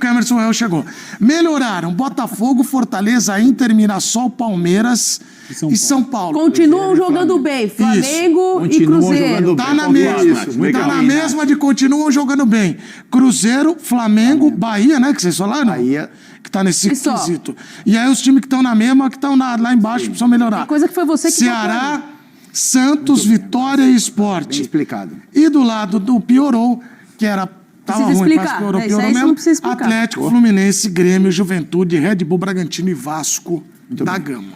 Emerson Royal chegou. Melhoraram Botafogo, Fortaleza, Inter, Mirassol, Palmeiras e São Paulo. Continuam jogando bem, Flamengo e Cruzeiro. Tá na mesma. Tá na mesma de continuam jogando bem. Cruzeiro, Flamengo, Bahia, né? Que vocês falaram? Bahia. Que tá nesse quesito. E aí os times que estão na mesma, que estão lá embaixo, precisam melhorar. Tem coisa que foi você que Ceará, Santos, Vitória e Sport. Bem explicado. E do lado do piorou, que era... Tava Precisa ruim, explicar. mas piorou Isso mesmo. não precisa explicar. Atlético, Fluminense, Grêmio, Juventude, Red Bull, Bragantino e Vasco da Gama.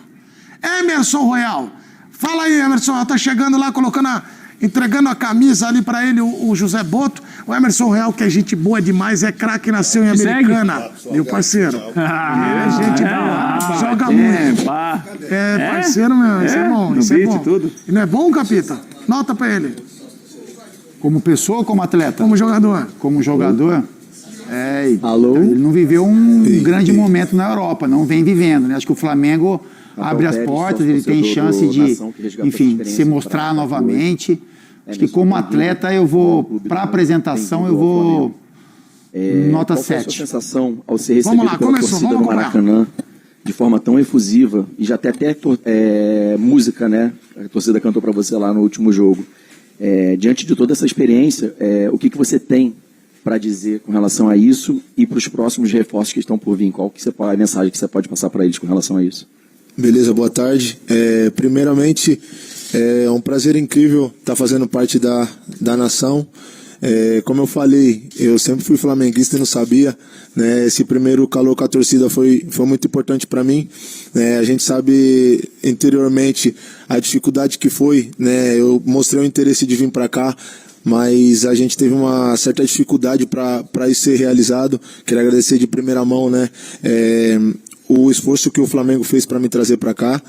Emerson Royal. Fala aí, Emerson Royal. Tá chegando lá, entregando a camisa ali pra ele, o José Boto. O Emerson Royal, que é gente boa demais, é craque, nasceu em Americana. Meu parceiro. É gente boa. Joga muito. É parceiro mesmo. Isso é bom. Isso é bom. Tudo. E não é bom, Capita? Nota pra ele. Como pessoa ou como atleta? Como jogador. Como jogador, Alô? ele não viveu um grande momento na Europa, não vem vivendo, né? Acho que o Flamengo abre as portas, ele tem chance de, enfim, se mostrar novamente. Acho que como atleta eu vou, para apresentação eu vou nota qual foi a 7. sua sensação ao ser recebido pela torcida do vamos Maracanã de forma tão efusiva e já até música, né? A torcida cantou para você lá no último jogo. Diante de toda essa experiência, o que você tem para dizer com relação a isso e para os próximos reforços que estão por vir? Qual que a mensagem que você pode passar para eles com relação a isso? Beleza, boa tarde. Primeiramente, é um prazer incrível estar fazendo parte da nação. Como eu falei, eu sempre fui flamenguista e não sabia, né? Esse primeiro calor com a torcida foi muito importante para mim, né? A gente sabe interiormente a dificuldade que foi, né? Eu mostrei o interesse de vir para cá, mas a gente teve uma certa dificuldade para isso ser realizado. Quero agradecer de primeira mão, né? O esforço que o Flamengo fez para me trazer para cá.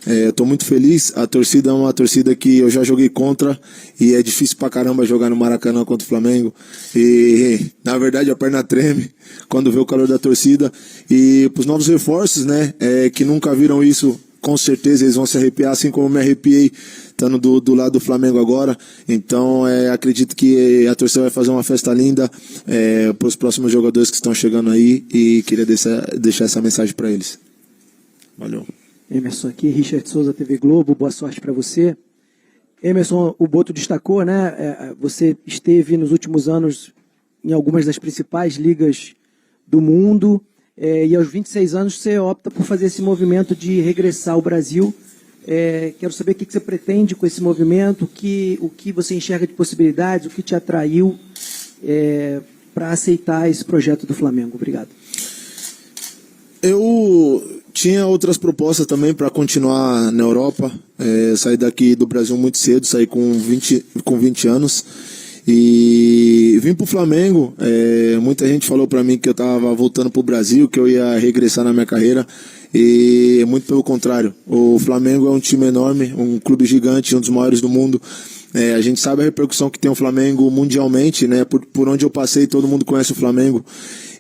Estou muito feliz. A torcida é uma torcida que eu já joguei contra e é difícil pra caramba jogar no Maracanã contra o Flamengo. E na verdade a perna treme quando vê o calor da torcida. E pros novos reforços, né, que nunca viram isso, com certeza eles vão se arrepiar, assim como eu me arrepiei estando do lado do Flamengo agora. Então acredito que a torcida vai fazer uma festa linda para os próximos jogadores que estão chegando aí e queria deixar essa mensagem para eles. Valeu. Emerson aqui, Richard Souza, TV Globo, boa sorte para você. Emerson, o Boto destacou, né? Você esteve nos últimos anos em algumas das principais ligas do mundo e aos 26 anos você opta por fazer esse movimento de regressar ao Brasil. Quero saber o que você pretende com esse movimento, o que você enxerga de possibilidades, o que te atraiu para aceitar esse projeto do Flamengo. Obrigado. Eu tinha outras propostas também para continuar na Europa. Saí daqui do Brasil muito cedo, saí com 20 anos e vim para o Flamengo. Muita gente falou para mim que eu estava voltando para o Brasil, que eu ia regressar na minha carreira, e muito pelo contrário. O Flamengo é um time enorme, um clube gigante, um dos maiores do mundo. A gente sabe a repercussão que tem o Flamengo mundialmente, né? Por onde eu passei, todo mundo conhece o Flamengo.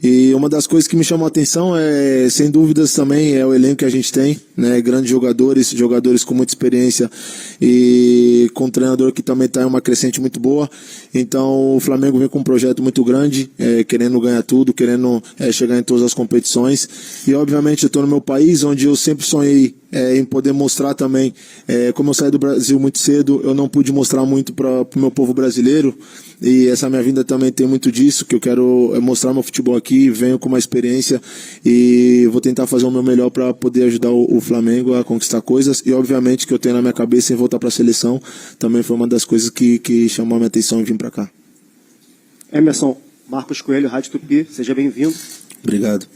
E uma das coisas que me chamou a atenção sem dúvidas também, é o elenco que a gente tem, né? Grandes jogadores com muita experiência e com um treinador que também está em uma crescente muito boa. Então o Flamengo vem com um projeto muito grande, querendo ganhar tudo, querendo chegar em todas as competições. E obviamente eu estou no meu país, onde eu sempre sonhei em poder mostrar também, como eu saí do Brasil muito cedo, eu não pude mostrar muito para o meu povo brasileiro, e essa minha vinda também tem muito disso, que eu quero mostrar meu futebol aqui, venho com uma experiência e vou tentar fazer o meu melhor para poder ajudar o Flamengo a conquistar coisas, e obviamente que eu tenho na minha cabeça em voltar para a seleção, também foi uma das coisas que chamou a minha atenção em vir para cá. Emerson, Marcos Coelho, Rádio Tupi, seja bem-vindo. Obrigado.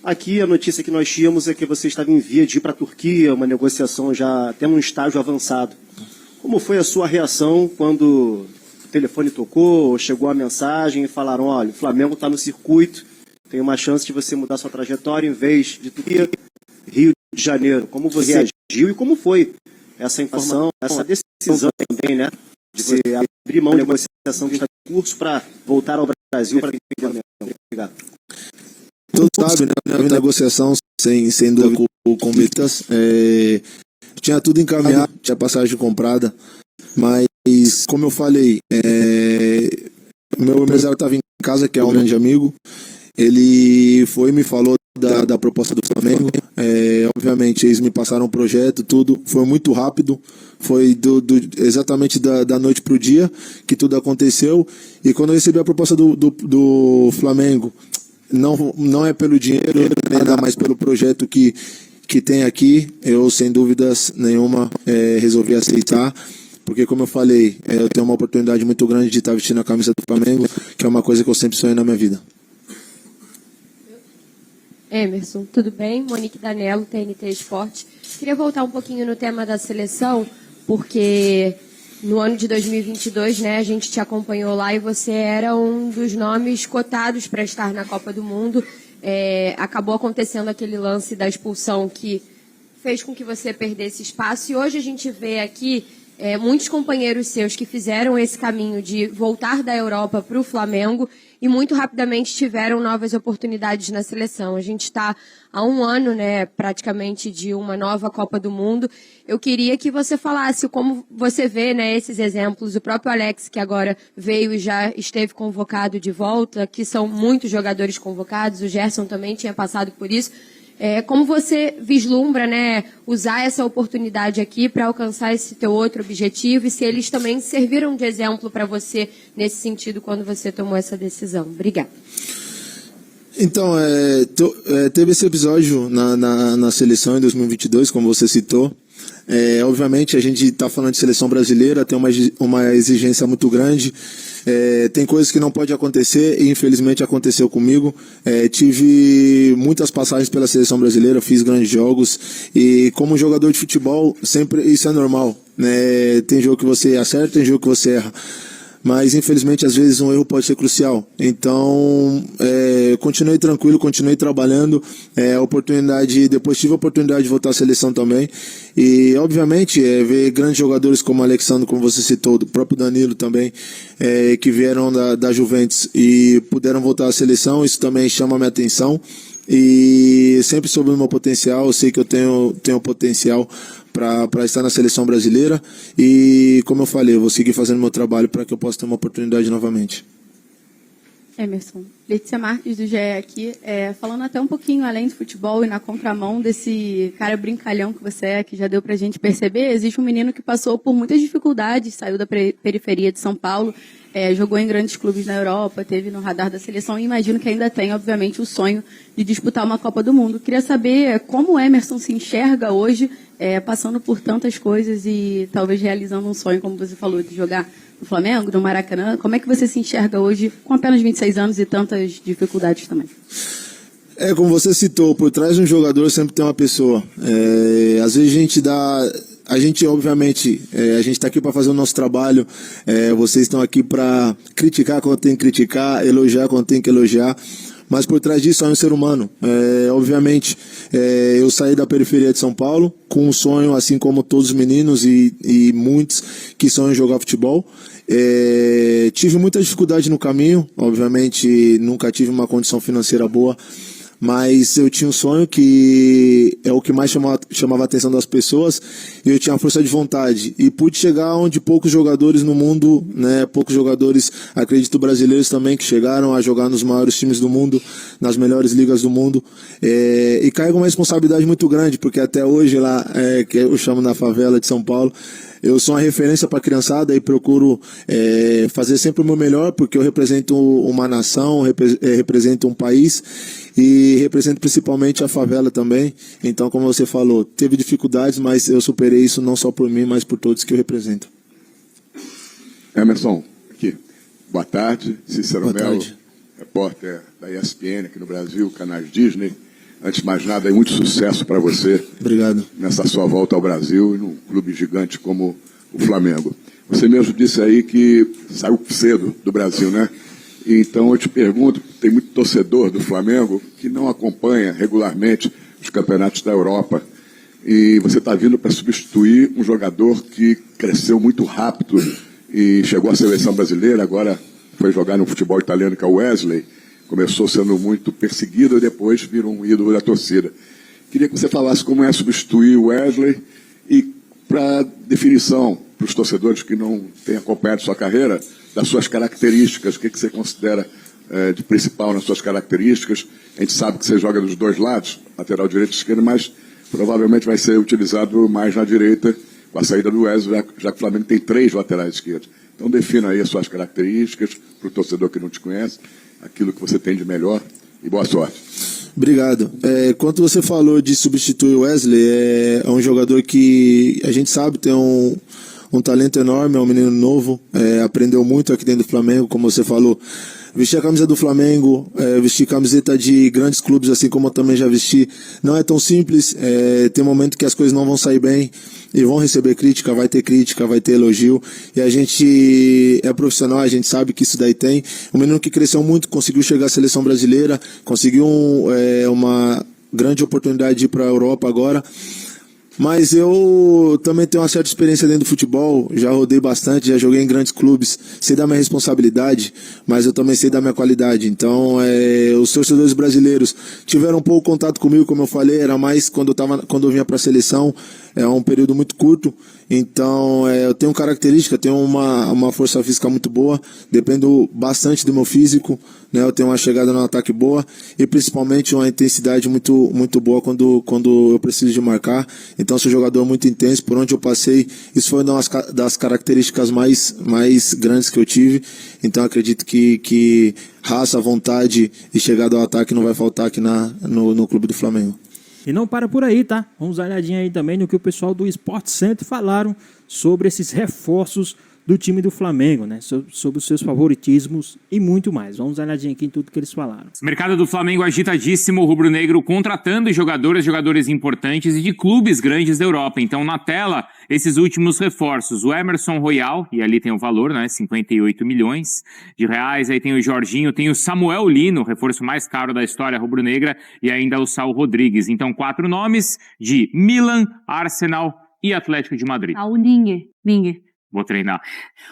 Aqui a notícia que nós tínhamos é que você estava em via de ir para a Turquia, uma negociação já até num estágio avançado. Como foi a sua reação quando o telefone tocou, chegou a mensagem e falaram, olha, o Flamengo está no circuito, tem uma chance de você mudar sua trajetória em vez de Turquia, Rio de Janeiro. Como você reagiu e como foi essa informação, essa decisão também, né? De você abrir mão de negociação que está em curso para voltar ao Brasil para o Flamengo. Obrigado. Todos sabem, né? A negociação, sem dúvida, com o Besiktas, tinha tudo encaminhado, tinha passagem comprada, mas, como eu falei, o meu empresário estava em casa, que é um grande amigo, ele foi e me falou da proposta do Flamengo. Obviamente, eles me passaram um projeto, tudo. Foi muito rápido. Foi exatamente da noite para o dia que tudo aconteceu. E quando eu recebi a proposta do Flamengo, não é pelo dinheiro, ainda mais pelo projeto que tem aqui, eu sem dúvidas nenhuma resolvi aceitar. Porque, como eu falei, eu tenho uma oportunidade muito grande de estar vestindo a camisa do Flamengo, que é uma coisa que eu sempre sonhei na minha vida. Emerson, tudo bem? Monique Danello, TNT Esporte. Queria voltar um pouquinho no tema da seleção, porque no ano de 2022, né, a gente te acompanhou lá e você era um dos nomes cotados para estar na Copa do Mundo. Acabou acontecendo aquele lance da expulsão que fez com que você perdesse espaço, e hoje a gente vê aqui muitos companheiros seus que fizeram esse caminho de voltar da Europa para o Flamengo e muito rapidamente tiveram novas oportunidades na seleção. A gente está há um ano, né, praticamente, de uma nova Copa do Mundo. Eu queria que você falasse como você vê, né, esses exemplos. O próprio Alex, que agora veio e já esteve convocado de volta, que são muitos jogadores convocados, o Gerson também tinha passado por isso. Como você vislumbra, né, usar essa oportunidade aqui para alcançar esse teu outro objetivo, e se eles também serviram de exemplo para você nesse sentido quando você tomou essa decisão? Obrigada. Então, teve esse episódio na seleção em 2022, como você citou. Obviamente, a gente está falando de seleção brasileira, tem uma exigência muito grande. Tem coisas que não pode acontecer e infelizmente aconteceu comigo. Tive muitas passagens pela seleção brasileira, fiz grandes jogos e como jogador de futebol sempre isso é normal, né? Tem jogo que você acerta, tem jogo que você erra, mas infelizmente às vezes um erro pode ser crucial. Então continuei tranquilo, continuei trabalhando. Depois tive a oportunidade de voltar à seleção também, e obviamente ver grandes jogadores como o Alexandre, como você citou, do próprio Danilo também, que vieram da Juventus e puderam voltar à seleção, isso também chama a minha atenção. E sempre soube o meu potencial, eu sei que eu tenho potencial para estar na seleção brasileira, e como eu falei, eu vou seguir fazendo meu trabalho para que eu possa ter uma oportunidade novamente. Emerson, Letícia Marques do GE aqui, falando até um pouquinho além do futebol e na contramão desse cara brincalhão que você que já deu pra gente perceber, existe um menino que passou por muitas dificuldades, saiu da periferia de São Paulo, jogou em grandes clubes na Europa, teve no radar da seleção e imagino que ainda tem, obviamente, o sonho de disputar uma Copa do Mundo. Queria saber como o Emerson se enxerga hoje, passando por tantas coisas e talvez realizando um sonho, como você falou, de jogar no Flamengo, no Maracanã. Como é que você se enxerga hoje com apenas 26 anos e tantas dificuldades também? Como você citou, por trás de um jogador sempre tem uma pessoa. Às vezes a gente obviamente, a gente está aqui para fazer o nosso trabalho, vocês estão aqui para criticar quando tem que criticar, elogiar quando tem que elogiar, mas por trás disso é um ser humano. Obviamente, eu saí da periferia de São Paulo com um sonho, assim como todos os meninos e muitos que sonham em jogar futebol. Tive muita dificuldade no caminho, obviamente nunca tive uma condição financeira boa, mas eu tinha um sonho que é o que mais chamava a atenção das pessoas, e eu tinha força de vontade, e pude chegar onde poucos jogadores no mundo, né, poucos jogadores, acredito brasileiros também, que chegaram a jogar nos maiores times do mundo, nas melhores ligas do mundo, e carrego uma responsabilidade muito grande, porque até hoje lá, que eu chamo na favela de São Paulo, eu sou uma referência para a criançada e procuro fazer sempre o meu melhor, porque eu represento uma nação, represento um país e represento principalmente a favela também. Então, como você falou, teve dificuldades, mas eu superei isso não só por mim, mas por todos que eu represento. Emerson, aqui. Boa tarde. Cícero Boa Melo, tarde. repórter da ESPN aqui no Brasil, canais Disney. Antes de mais nada, muito sucesso para você. Obrigado. Nessa sua volta ao Brasil e num clube gigante como o Flamengo. Você mesmo disse aí que saiu cedo do Brasil, né? Então eu te pergunto, tem muito torcedor do Flamengo que não acompanha regularmente os campeonatos da Europa. E você está vindo para substituir um jogador que cresceu muito rápido e chegou à seleção brasileira, agora foi jogar no futebol italiano, que é o Wesley. Começou sendo muito perseguido e depois virou um ídolo da torcida. Queria que você falasse como é substituir o Wesley e, para definição, para os torcedores que não têm acompanhado sua carreira, das suas características, o que você considera de principal nas suas características? A gente sabe que você joga dos dois lados, lateral direito e esquerdo, mas provavelmente vai ser utilizado mais na direita com a saída do Wesley, já que o Flamengo tem 3 laterais esquerdos. Então defina aí as suas características para o torcedor que não te conhece, aquilo que você tem de melhor e boa sorte. Obrigado. Quando você falou de substituir o Wesley, é um jogador que a gente sabe tem um talento enorme, é um menino novo, aprendeu muito aqui dentro do Flamengo, como você falou. Vestir a camisa do Flamengo, vestir camiseta de grandes clubes, assim como eu também já vesti, não é tão simples. Tem momento que as coisas não vão sair bem e vão receber crítica, vai ter elogio. E a gente é profissional, a gente sabe que isso daí tem. Um menino que cresceu muito, conseguiu chegar à seleção brasileira, conseguiu uma grande oportunidade de ir para a Europa agora. Mas eu também tenho uma certa experiência dentro do futebol, já rodei bastante, já joguei em grandes clubes, sei da minha responsabilidade, mas eu também sei da minha qualidade. Então, os torcedores brasileiros tiveram um pouco contato comigo, como eu falei, era mais quando eu vinha para a seleção, é um período muito curto. Então, eu tenho característica, tenho uma força física muito boa, dependo bastante do meu físico, né? Eu tenho uma chegada no ataque boa e principalmente uma intensidade muito, muito boa quando eu preciso de marcar. Então, sou um jogador muito intenso, por onde eu passei, isso foi uma das características mais grandes que eu tive. Então, acredito que raça, vontade e chegada ao ataque não vai faltar aqui no Clube do Flamengo. E não para por aí, tá? Vamos dar uma olhadinha aí também no que o pessoal do Sport Center falaram sobre esses reforços do time do Flamengo, né? Sobre os seus favoritismos e muito mais. Vamos dar uma olhadinha aqui em tudo que eles falaram. O mercado do Flamengo agitadíssimo, o rubro-negro contratando jogadores importantes e de clubes grandes da Europa. Então, na tela, esses últimos reforços. O Emerson Royal, e ali tem o valor, né? 58 milhões de reais. Aí tem o Jorginho, tem o Samuel Lino, o reforço mais caro da história rubro-negra, e ainda o Saul Rodrigues. Então, 4 nomes de Milan, Arsenal e Atlético de Madrid. O Ninguém. Vou treinar.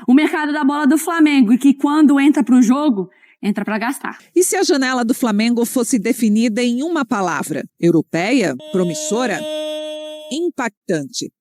O mercado da bola do Flamengo, que quando entra pro jogo, entra para gastar. E se a janela do Flamengo fosse definida em uma palavra? Europeia? Promissora? Impactante.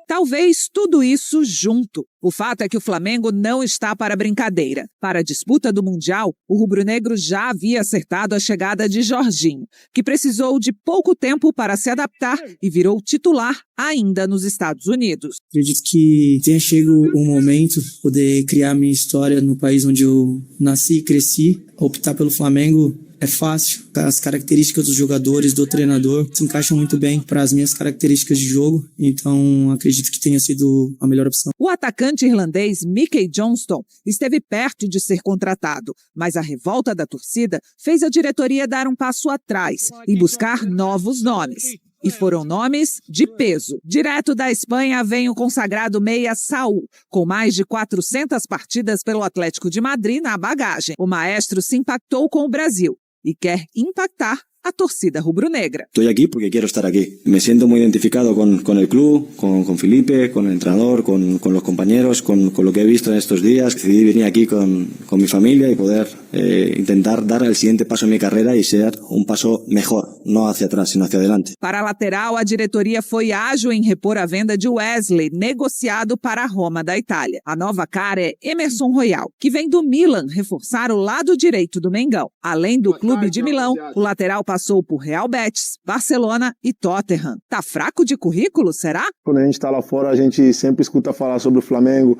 Talvez tudo isso junto. O fato é que o Flamengo não está para brincadeira. Para a disputa do Mundial, o rubro-negro já havia acertado a chegada de Jorginho, que precisou de pouco tempo para se adaptar e virou titular ainda nos Estados Unidos. Acredito que tenha chegado o momento de poder criar minha história no país onde eu nasci e cresci. Optar pelo Flamengo é fácil. As características dos jogadores, do treinador, se encaixam muito bem para as minhas características de jogo. Então, acredito que tenha sido a melhor opção. O atacante irlandês Mickey Johnston esteve perto de ser contratado, mas a revolta da torcida fez a diretoria dar um passo atrás e buscar novos nomes. E foram nomes de peso. Direto da Espanha vem o consagrado meia Saul, com mais de 400 partidas pelo Atlético de Madrid na bagagem. O maestro se impactou com o Brasil e quer impactar a torcida rubro-negra. Estoy aquí porque quiero estar aquí. Me siento muy identificado con el club, con Felipe, con el entrenador, con los compañeros, con lo que he visto en estos días. Decidí venir aquí con mi familia y poder intentar dar el siguiente paso en mi carrera y ser un paso mejor, no hacia atrás, sino hacia adelante. Para a lateral, a diretoria foi ágil em repor a venda de Wesley, negociado para a Roma da Itália. A nova cara é Emerson Royal, que vem do Milan reforçar o lado direito do Mengão. Além do clube de Milão, o lateral passou por Real Betis, Barcelona e Tottenham. Tá fraco de currículo, será? Quando a gente está lá fora, a gente sempre escuta falar sobre o Flamengo,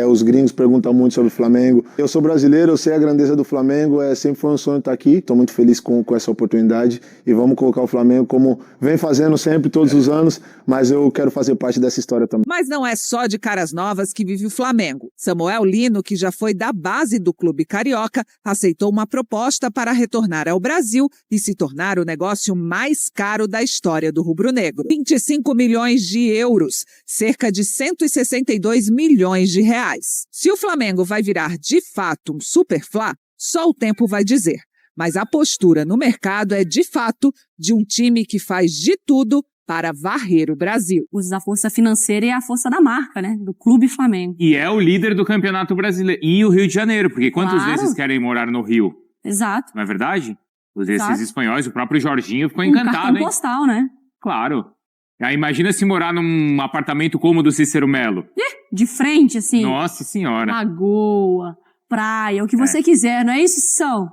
os gringos perguntam muito sobre o Flamengo. Eu sou brasileiro, eu sei a grandeza do Flamengo, sempre foi um sonho estar aqui. Estou muito feliz com essa oportunidade e vamos colocar o Flamengo como vem fazendo sempre, todos os anos, mas eu quero fazer parte dessa história também. Mas não é só de caras novas que vive o Flamengo. Samuel Lino, que já foi da base do clube carioca, aceitou uma proposta para retornar ao Brasil e se tornar o negócio mais caro da história do rubro-negro. 25 milhões de euros, cerca de 162 milhões de reais. Se o Flamengo vai virar de fato um superflá, só o tempo vai dizer. Mas a postura no mercado é de fato de um time que faz de tudo para varrer o Brasil. Usa a força financeira e a força da marca, né? Do Clube Flamengo. E é o líder do Campeonato Brasileiro. E o Rio de Janeiro, porque quantos desses querem morar no Rio? Exato. Não é verdade? Os desses espanhóis, o próprio Jorginho ficou encantado, cartão postal, né? Claro. Aí imagina se morar num apartamento como o do Cícero Melo. De frente, assim. Nossa Senhora. Lagoa, praia, o que você quiser, não é isso, Sissão?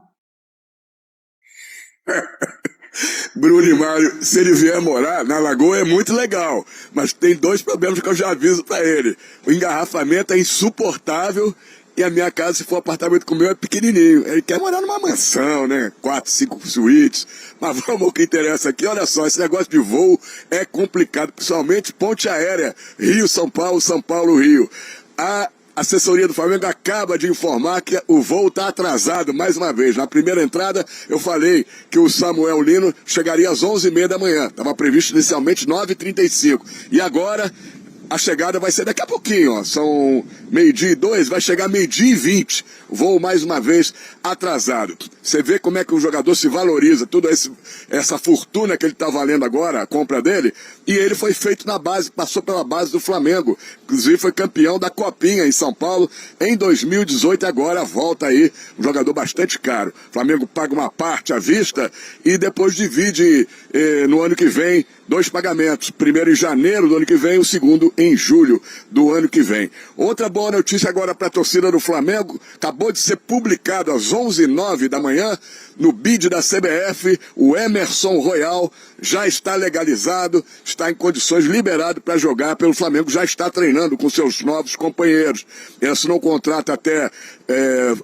Bruno e Mário, se ele vier morar na Lagoa é muito legal, mas tem 2 problemas que eu já aviso pra ele. O engarrafamento é insuportável e a minha casa, se for apartamento com o meu, é pequenininho. Ele quer morar numa mansão, né? 4, 5 suítes. Mas vamos ao que interessa aqui. Olha só, esse negócio de voo é complicado, principalmente ponte aérea. Rio, São Paulo, Rio. A assessoria do Flamengo acaba de informar que o voo está atrasado mais uma vez. Na primeira entrada, eu falei que o Samuel Lino chegaria às 11h30 da manhã. Estava previsto inicialmente 9h35. E agora a chegada vai ser daqui a pouquinho, ó. São 12h02, vai chegar 12h20. Voo mais uma vez atrasado. Você vê como é que o jogador se valoriza, toda essa fortuna que ele está valendo agora, a compra dele, e ele foi feito na base, passou pela base do Flamengo. Inclusive foi campeão da Copinha em São Paulo em 2018 e agora volta aí, um jogador bastante caro. O Flamengo paga uma parte à vista e depois divide no ano que vem 2 pagamentos. Primeiro em janeiro do ano que vem, o segundo em julho do ano que vem. Outra boa notícia agora para a torcida do Flamengo, acabou de ser publicado às 11h09 da manhã, no bid da CBF, o Emerson Royal já está legalizado, está em condições, liberado para jogar pelo Flamengo, já está treinando com seus novos companheiros. Ele assinou um contrato até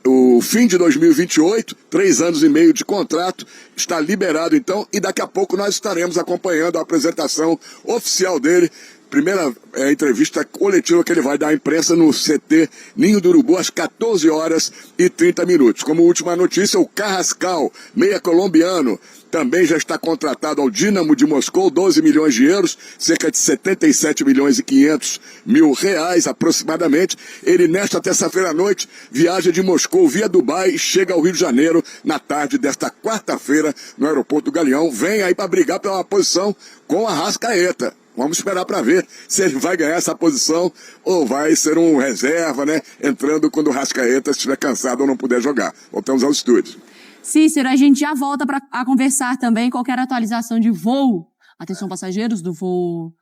o fim de 2028, 3 anos e meio de contrato, está liberado então, e daqui a pouco nós estaremos acompanhando a apresentação oficial dele. Primeira entrevista coletiva que ele vai dar à imprensa no CT Ninho do Urubu às 14h30. Como última notícia, o Carrascal, meia colombiano, também já está contratado ao Dínamo de Moscou, 12 milhões de euros, cerca de 77 milhões e 500 mil reais aproximadamente. Ele, nesta terça-feira à noite, viaja de Moscou via Dubai e chega ao Rio de Janeiro na tarde desta quarta-feira no aeroporto do Galeão. Vem aí para brigar pela posição com a Arrascaeta. Vamos esperar para ver se ele vai ganhar essa posição ou vai ser um reserva, né? Entrando quando o Arrascaeta estiver cansado ou não puder jogar. Voltamos ao estúdio. Cícero, a gente já volta para conversar também qualquer atualização de voo. Atenção, passageiros do voo.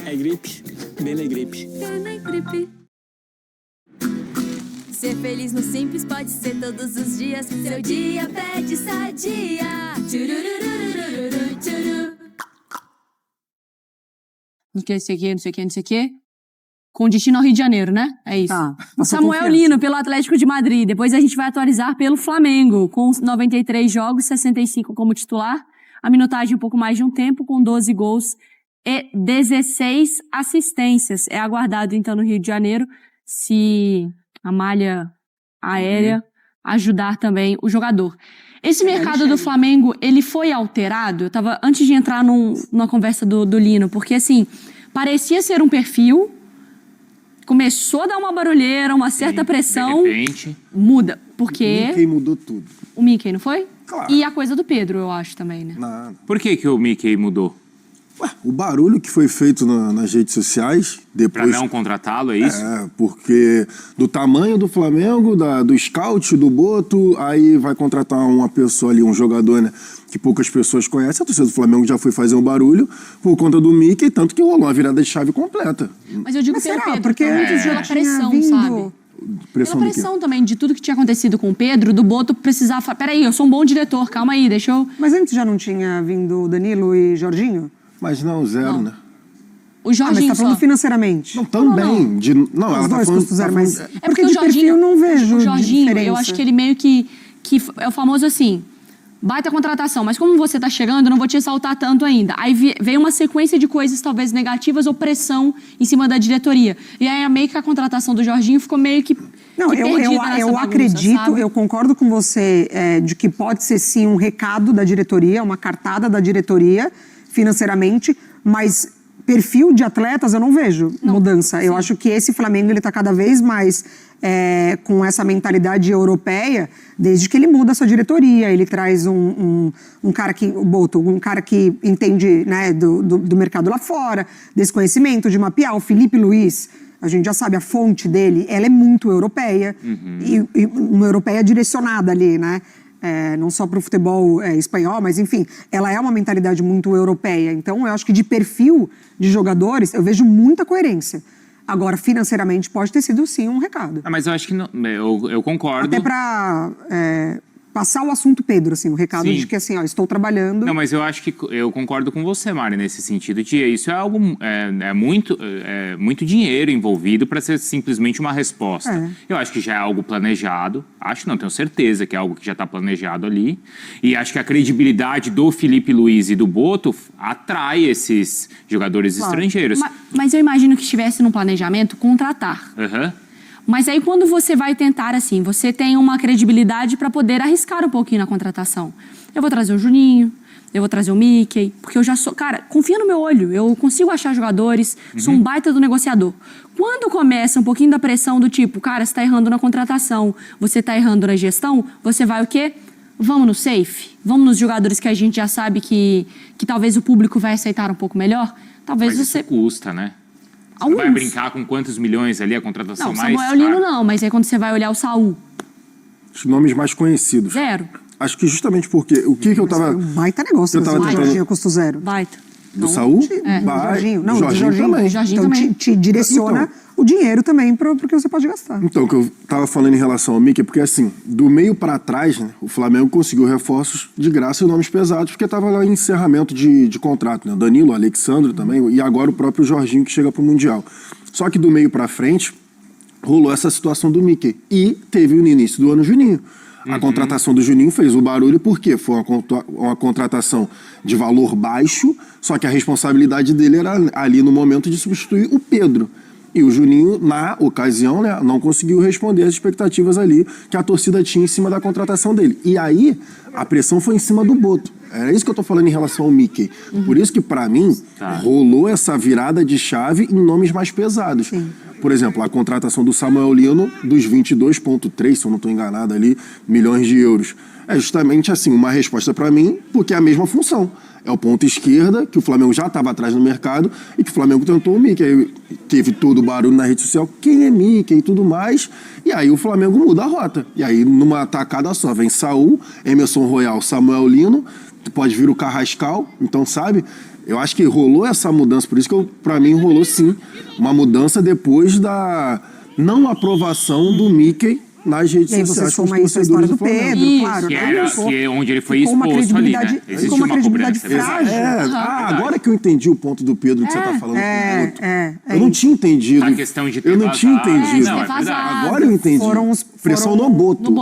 É gripe, bem na gripe. Ser feliz no Simples pode ser todos os dias. Seu dia pede Sadia. Tchururururururu, tchuru. Não sei o que. Com destino ao Rio de Janeiro, né? É isso. Tá, o Samuel Lino, pelo Atlético de Madrid. Depois a gente vai atualizar pelo Flamengo, com 93 jogos, 65 como titular. A minutagem um pouco mais de um tempo, com 12 gols e 16 assistências. É aguardado, então, no Rio de Janeiro, se a malha aérea ajudar também o jogador. Esse mercado do Flamengo, ele foi alterado? Eu tava, antes de entrar numa conversa do Lino, porque assim, parecia ser um perfil, começou a dar uma barulheira, uma certa pressão. De repente. Muda. Porque. O Mickey mudou tudo. O Mickey, não foi? Claro. E a coisa do Pedro, eu acho também, né? Nada. Por que o Mickey mudou? Ué, o barulho que foi feito nas redes sociais, depois... Pra não contratá-lo, é isso? É, porque do tamanho do Flamengo, do scout, do Boto, aí vai contratar uma pessoa ali, um jogador, né, que poucas pessoas conhecem. A torcida do Flamengo já foi fazer um barulho por conta do Mickey, tanto que rolou uma virada de chave completa. Mas eu digo Mas pelo será? Pedro, Porque também, antes já pela tinha pressão, vindo... sabe? Pressão Pela pressão também, de tudo que tinha acontecido com o Pedro, do Boto precisar falar, peraí, eu sou um bom diretor, calma aí, deixa eu... Mas antes já não tinha vindo Danilo e Jorginho? Mas não, zero, né? O Jorginho mas tá falando só. financeiramente. Não, também. Não, ela os tá dois falando... custos zero, mas... É porque porque o de Jorginho, perfil não vejo o Jorginho, diferença. eu acho que ele meio que é o famoso assim, baita contratação, mas como você tá chegando, eu não vou te exaltar tanto ainda. Aí veio uma sequência de coisas talvez negativas ou pressão em cima da diretoria. E aí meio que a contratação do Jorginho ficou meio que Não, eu acredito, sabe? eu concordo com você de que pode ser sim um recado da diretoria, uma cartada da diretoria financeiramente, mas perfil de atletas eu não vejo mudança. Sim. Eu acho que esse Flamengo ele está cada vez mais com essa mentalidade europeia, desde que ele muda a sua diretoria. Ele traz um cara que, o Boto, um cara que entende, né, do mercado lá fora, desse conhecimento de mapear. O Felipe Luiz, a gente já sabe, a fonte dele, ela é muito europeia, e uma europeia direcionada ali, né? Não só para o futebol espanhol, mas enfim, ela é uma mentalidade muito europeia. Então, eu acho que de perfil de jogadores, eu vejo muita coerência. Agora, financeiramente, pode ter sido sim um recado. Mas eu acho que não, eu concordo. Até para passar o assunto Pedro, assim, o recado Sim. de que assim, ó, estou trabalhando. Não, mas eu acho que eu concordo com você, Mari, nesse sentido de isso é algo muito dinheiro envolvido para ser simplesmente uma resposta. Eu acho que já é algo planejado. Acho não, tenho certeza que é algo que já está planejado ali. E acho que a credibilidade do Felipe Luiz e do Boto atrai esses jogadores estrangeiros. Mas eu imagino que estivesse no planejamento contratar. Mas aí quando você vai tentar assim, você tem uma credibilidade para poder arriscar um pouquinho na contratação. Eu vou trazer o Juninho, eu vou trazer o Mickey, porque eu já sou... Cara, confia no meu olho, eu consigo achar jogadores, sou um baita do negociador. Quando começa um pouquinho da pressão do tipo, cara, você tá errando na contratação, você tá errando na gestão, você vai o quê? Vamos no safe? Vamos nos jogadores que a gente já sabe que talvez o público vai aceitar um pouco melhor? Talvez Mas você... isso custa, né? Você vai brincar com quantos milhões ali a contratação mais Samuel Lino não, mas aí quando você vai olhar o Saul... Os nomes mais conhecidos. Zero. Acho que justamente porque... O que eu tava... Baita negócio, eu tava tentando... Jorginho custo zero. Baita. Do Saul? Jorginho. Não, Jorginho também. Jorginho também. Te direciona o dinheiro também porque você pode gastar. Então, o que eu tava falando em relação ao Mickey, porque assim, do meio para trás, né, o Flamengo conseguiu reforços de graça e nomes pesados, porque tava lá em encerramento de contrato, né? Danilo, Alexandre também, e agora o próprio Jorginho que chega pro Mundial. Só que do meio para frente, rolou essa situação do Mickey. E teve no início do ano o Juninho. A contratação do Juninho fez o barulho porque foi uma contratação de valor baixo, só que a responsabilidade dele era ali no momento de substituir o Pedro. E o Juninho, na ocasião, né, não conseguiu responder às expectativas ali que a torcida tinha em cima da contratação dele. E aí, a pressão foi em cima do Boto. É isso que eu tô falando em relação ao Mickey. Por isso que, pra mim, rolou essa virada de chave em nomes mais pesados. Por exemplo, a contratação do Samuel Lino, dos 22,3, se eu não estou enganado ali, milhões de euros. É justamente assim, uma resposta para mim, porque é a mesma função. É o ponto esquerda, que o Flamengo já estava atrás no mercado, e que o Flamengo tentou o Mickey. Aí teve todo o barulho na rede social, quem é Mickey e tudo mais, e aí o Flamengo muda a rota. E aí, numa tacada só, vem Saul, Emerson Royal, Samuel Lino, pode vir o Carrascal, então sabe... Eu acho que rolou essa mudança, por isso que pra mim rolou sim uma mudança depois da não aprovação do Mickey nas redes sociais com os torcedores do Flamengo. Pedro, claro. Que é onde ele foi exposto ali, né? Existe uma cobrança. Agora que eu entendi o ponto do Pedro que você tá falando. Eu não tinha entendido. A questão de ter eu não tinha entendido. Não, é verdade. Agora eu entendi. Pressão no Boto.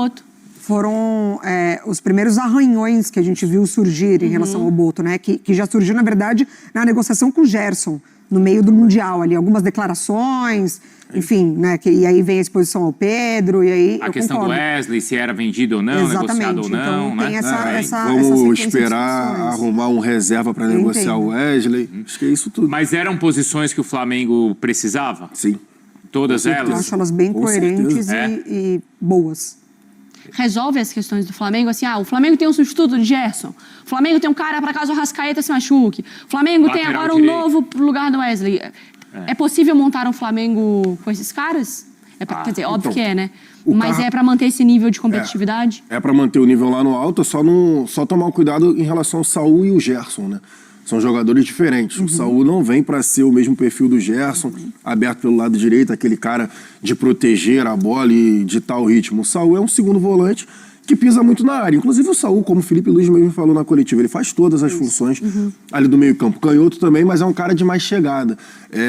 Foram os primeiros arranhões que a gente viu surgir em relação ao Boto, né? Que já surgiu, na verdade, na negociação com o Gerson, no meio do Mundial ali. Algumas declarações, enfim, né? E aí vem a exposição ao Pedro, e aí a questão do Wesley, se era vendido ou não, negociado ou não, então, tem né? Vamos esperar arrumar um reserva para negociar o Wesley. Acho que é isso tudo. Mas eram posições que o Flamengo precisava? Sim. Todas elas? Eu acho elas bem coerentes e boas. Resolve as questões do Flamengo, assim, o Flamengo tem um substituto de Gerson, o Flamengo tem um cara para caso o Arrascaeta se machuque, o Flamengo tem agora um novo lugar do Wesley. É possível montar um Flamengo com esses caras? Quer dizer, óbvio que é, né? Mas é para manter esse nível de competitividade? É para manter o nível lá no alto, só tomar um cuidado em relação ao Saul e o Gerson, né? São jogadores diferentes. O Saul não vem para ser o mesmo perfil do Gerson, aberto pelo lado direito, aquele cara de proteger a bola e ditar o ritmo. O Saul é um segundo volante que pisa muito na área. Inclusive o Saul, como o Felipe Luiz mesmo falou na coletiva, ele faz todas as funções ali do meio campo. Canhoto também, mas é um cara de mais chegada.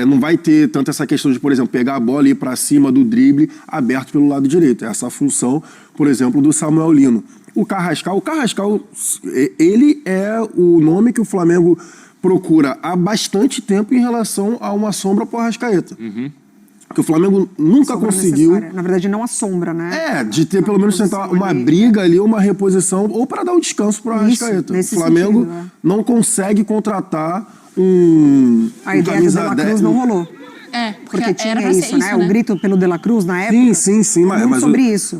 Não vai ter tanto essa questão de, por exemplo, pegar a bola e ir para cima do drible aberto pelo lado direito. Essa função, por exemplo, do Samuel Lino. O Carrascal, ele é o nome que o Flamengo procura há bastante tempo em relação a uma sombra para o Arrascaeta. Porque o Flamengo nunca conseguiu... Necessária. Na verdade, não a sombra, né? De ter pelo menos tentar uma briga ali, uma reposição, ou para dar um descanso para o Arrascaeta. O Flamengo não consegue contratar a ideia do De La Cruz não rolou. Porque tinha isso, né? O grito pelo De La Cruz na época. Sim.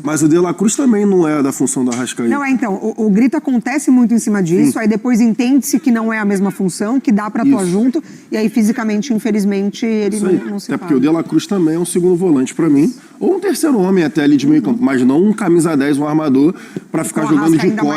Mas o De La Cruz também não é da função do Arrascaeta. Não, então, o grito acontece muito em cima disso, aí depois entende-se que não é a mesma função, que dá pra atuar junto, e aí fisicamente, infelizmente, ele não se Até porque o De La Cruz também é um segundo volante pra mim, ou um terceiro homem até ali de meio campo, mas não um camisa 10, um armador, pra ficar jogando de costas.